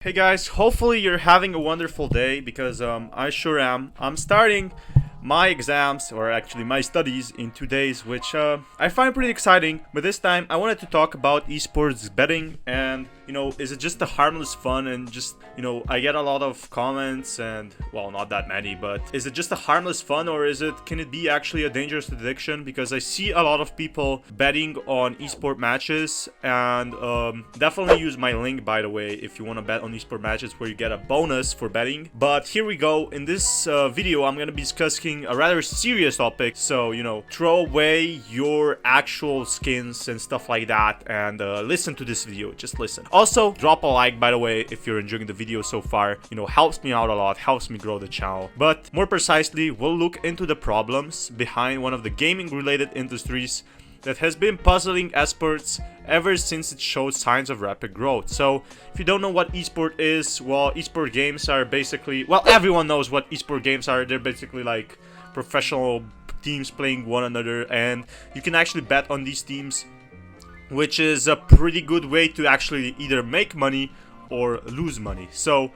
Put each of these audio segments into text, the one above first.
Hey guys, hopefully you're having a wonderful day because I sure am. I'm starting my exams, or actually my studies, in 2 days, which I find pretty exciting. But this time I wanted to talk about esports betting and, is it just a harmless fun and just, I get a lot of comments and, well, not that many, but is it just a harmless fun or can it be actually a dangerous addiction? Because I see a lot of people betting on esport matches and definitely use my link, by the way, if you want to bet on esport matches where you get a bonus for betting. But here we go. In this video, I'm going to be discussing a rather serious topic. So, throw away your actual skins and stuff like that and listen to this video. Just listen. Also, drop a like, by the way, if you're enjoying the video so far. Helps me out a lot, helps me grow the channel. But more precisely, we'll look into the problems behind one of the gaming-related industries that has been puzzling esports ever since it showed signs of rapid growth. So, if you don't know what esport is, well, esport games are basically, well, everyone knows what esport games are. They're basically like professional teams playing one another, and you can actually bet on these teams, which is a pretty good way to actually either make money or lose money. So,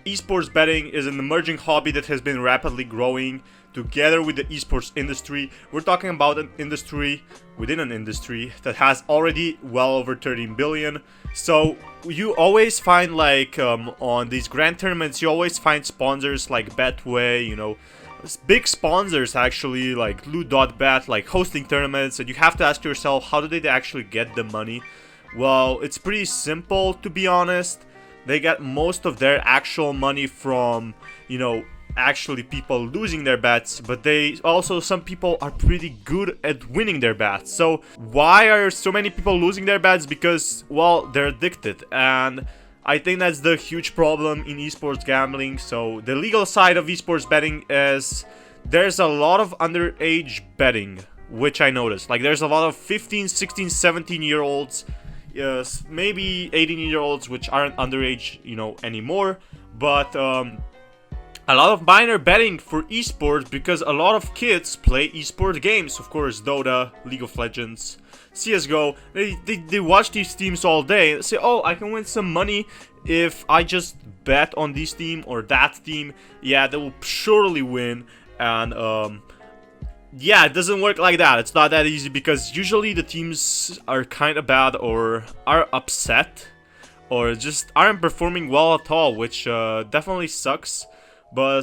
esports betting is an emerging hobby that has been rapidly growing together with the esports industry. We're talking about an industry within an industry that has already well over 13 billion. So you always find, like, on these grand tournaments, you always find sponsors like Betway, big sponsors actually, like Loot.bet, like hosting tournaments, and you have to ask yourself, how do they actually get the money? Well, it's pretty simple, to be honest. They get most of their actual money from, actually people losing their bets, but some people are pretty good at winning their bets. So why are so many people losing their bets? Because, well, they're addicted, and I think that's the huge problem in esports gambling. So the legal side of esports betting is there's a lot of underage betting, which I noticed. Like, there's a lot of 15, 16, 17-year-olds, yes, maybe 18-year-olds, which aren't underage, anymore, but a lot of minor betting for esports because a lot of kids play esports games. Of course, Dota, League of Legends, CSGO. They watch these teams all day and say, oh, I can win some money if I just bet on this team or that team. Yeah, they will surely win. And yeah, it doesn't work like that. It's not that easy because usually the teams are kind of bad or are upset or just aren't performing well at all, which definitely sucks. But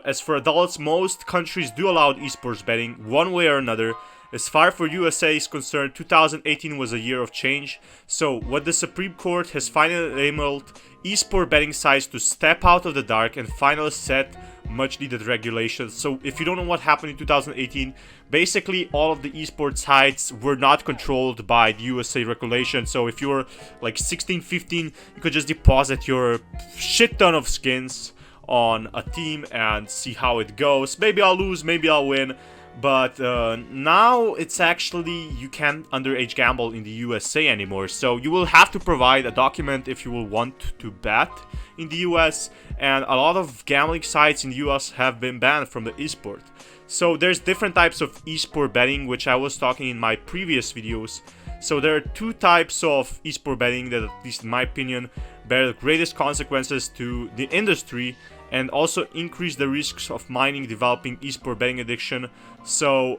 as for adults, most countries do allow esports betting one way or another. As far as USA is concerned, 2018 was a year of change. So what the Supreme Court has finally enabled esport betting sites to step out of the dark and finally set much needed regulations. So if you don't know what happened in 2018, basically all of the esports sites were not controlled by the USA regulation. So if you were like 16, 15, you could just deposit your shit ton of skins on a team and see how it goes. Maybe I'll lose, maybe I'll win. But now it's actually, you can't underage gamble in the USA anymore. So you will have to provide a document if you will want to bet in the US. And a lot of gambling sites in the US have been banned from the esport. So there's different types of esport betting, which I was talking in my previous videos. So there are two types of esport betting that, at least in my opinion, bear the greatest consequences to the industry and also increase the risks of mining developing esport betting addiction. So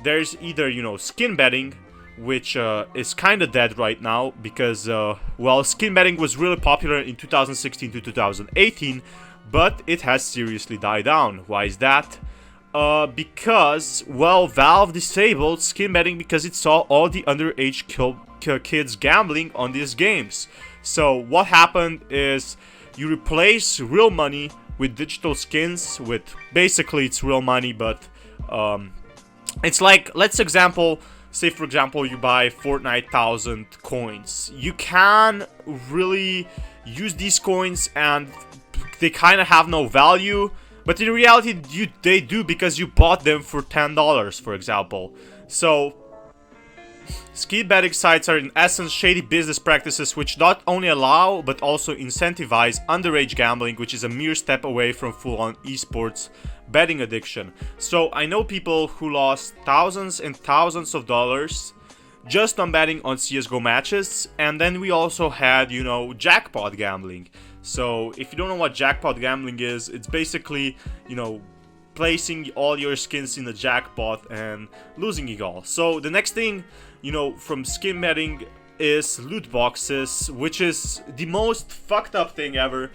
there's either, skin betting, which is kind of dead right now because, well, skin betting was really popular in 2016 to 2018, but it has seriously died down. Why is that? Because, well, Valve disabled skin betting because it saw all the underage kids gambling on these games. So what happened is you replace real money with digital skins, with basically it's real money, but it's like, say for example you buy Fortnite 1,000 coins. You can really use these coins and they kind of have no value, but in reality they do because you bought them for $10, for example. So Skeet Betting sites are in essence shady business practices which not only allow but also incentivize underage gambling, which is a mere step away from full-on esports betting addiction. So I know people who lost thousands and thousands of dollars just on betting on CSGO matches. And then we also had, you know, jackpot gambling. So if you don't know what jackpot gambling is, it's basically, you know, placing all your skins in the jackpot and losing it all. So the next thing, you know, from skin betting is loot boxes, which is the most fucked up thing ever.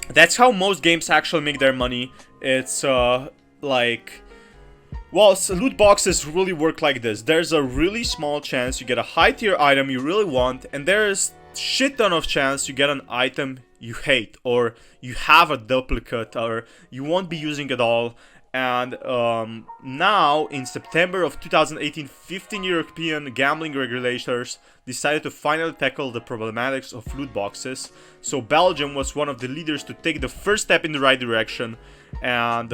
That's how most games actually make their money. It's like, well, so loot boxes really work like this. There's a really small chance you get a high tier item you really want, and there's shit ton of chance you get an item you hate, or you have a duplicate, or you won't be using it all. And now in September of 2018, 15 European gambling regulators decided to finally tackle the problematics of loot boxes. So Belgium was one of the leaders to take the first step in the right direction, and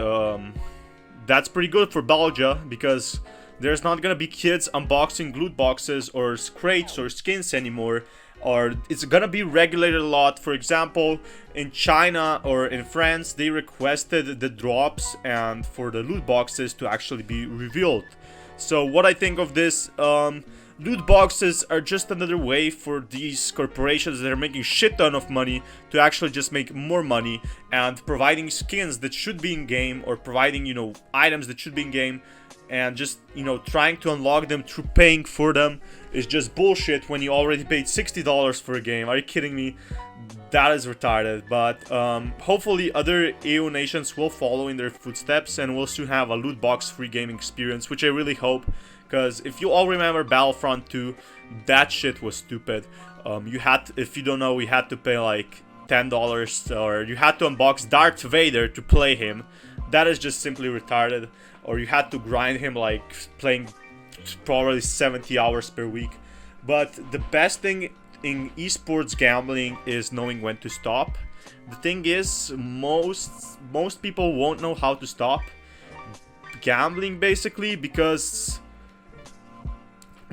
that's pretty good for Belgium, because there's not gonna be kids unboxing loot boxes or crates or skins anymore, or it's gonna be regulated a lot. For example, in China or in France, they requested the drops and for the loot boxes to actually be revealed. So what I think of this, loot boxes are just another way for these corporations that are making shit ton of money to actually just make more money, and providing skins that should be in game, or providing, you know, items that should be in game, and just, you know, trying to unlock them through paying for them is just bullshit when you already paid $60 for a game. Are you kidding me? That is retarded. But hopefully other EU nations will follow in their footsteps, and we'll soon have a loot box free gaming experience, which I really hope, because if you all remember Battlefront 2, that shit was stupid. If you don't know, we had to pay like $10, or you had to unbox Darth Vader to play him. That is just simply retarded. Or you had to grind him like playing probably 70 hours per week. But the best thing in esports gambling is knowing when to stop. The thing is, most people won't know how to stop gambling, basically, because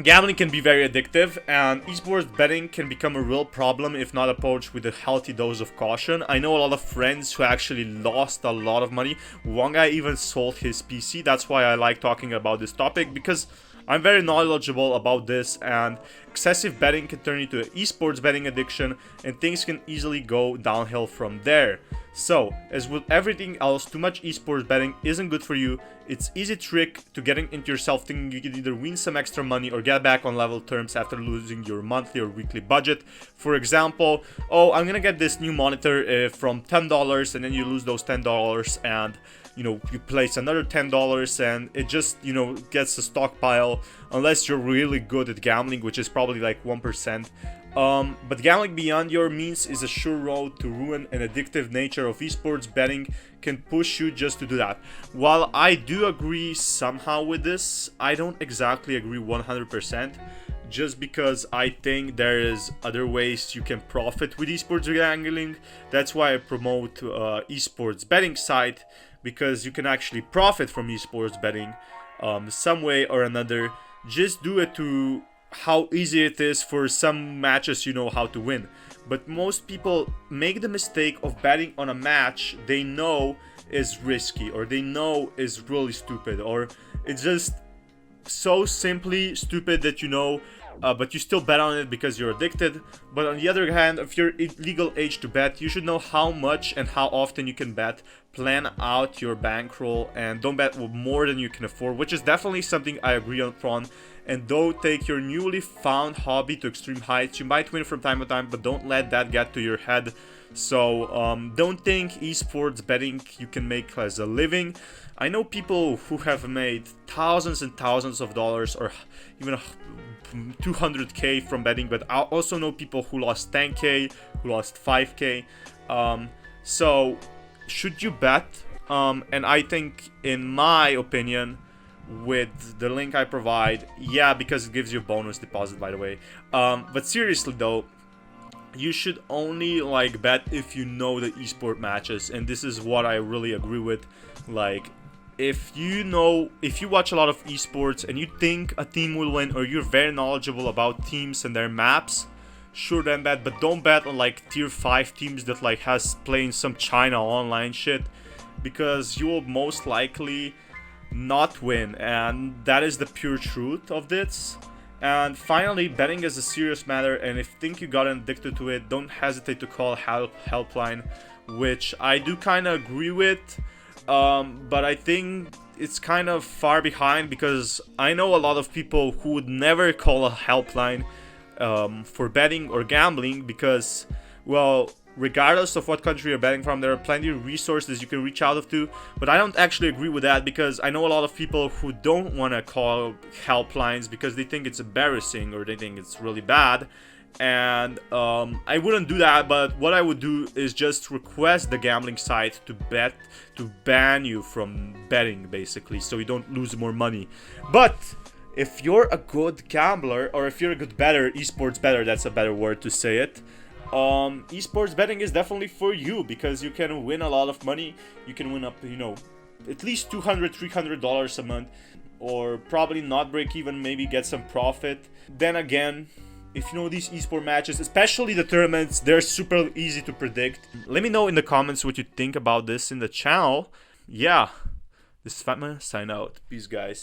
gambling can be very addictive, and esports betting can become a real problem if not approached with a healthy dose of caution. I know a lot of friends who actually lost a lot of money. One guy even sold his PC. That's why I like talking about this topic, because I'm very knowledgeable about this, and excessive betting can turn into an esports betting addiction, and things can easily go downhill from there. So, as with everything else, too much esports betting isn't good for you. It's easy trick to getting into yourself thinking you can either win some extra money or get back on level terms after losing your monthly or weekly budget. For example, oh, I'm gonna get this new monitor from $10, and then you lose those $10, and you know, you place another $10, and it just, you know, gets a stockpile, unless you're really good at gambling, which is probably like 1%. But gambling beyond your means is a sure road to ruin, and addictive nature of esports betting can push you just to do that. While I do agree somehow with this, I don't exactly agree 100%, just because I think there is other ways you can profit with esports gambling. That's why I promote esports betting site, because you can actually profit from esports betting some way or another. Just do it to how easy it is for some matches you know how to win. But most people make the mistake of betting on a match they know is risky, or they know is really stupid, or it's just so simply stupid that you know, but you still bet on it because you're addicted. But on the other hand, if you're legal age to bet, you should know how much and how often you can bet. Plan out your bankroll and don't bet more than you can afford, which is definitely something I agree on. And don't take your newly found hobby to extreme heights. You might win from time to time, but don't let that get to your head. So don't think esports betting you can make as a living. I know people who have made thousands and thousands of dollars, or even 200k from betting, but I also know people who lost 10k, who lost 5k. So should you bet? And I think, in my opinion, with the link I provide, yeah, because it gives you a bonus deposit, by the way. But seriously though, you should only like bet if you know the esport matches, and this is what I really agree with. Like, if you watch a lot of esports and you think a team will win, or you're very knowledgeable about teams and their maps, sure, then bet. But don't bet on like tier 5 teams that like has playing some China online shit, because you will most likely not win, and that is the pure truth of this. And finally, betting is a serious matter, and if you think you got addicted to it, don't hesitate to call helpline, which I do kind of agree with, but I think it's kind of far behind, because I know a lot of people who would never call a helpline for betting or gambling, because, well, regardless of what country you're betting from, there are plenty of resources you can reach out to. But I don't actually agree with that, because I know a lot of people who don't want to call helplines because they think it's embarrassing or they think it's really bad. And I wouldn't do that, but what I would do is just request the gambling site to ban you from betting, basically, so you don't lose more money. But if you're a good gambler, or if you're a good bettor, esports bettor, that's a better word to say it, esports betting is definitely for you, because you can win a lot of money. You can win up, at least $200-300 a month, or probably not break even, maybe get some profit. Then again, if you know these esport matches, especially the tournaments, they're super easy to predict. Let me know in the comments what you think about this in the channel. Yeah, this is Fatman, sign out. Peace, guys.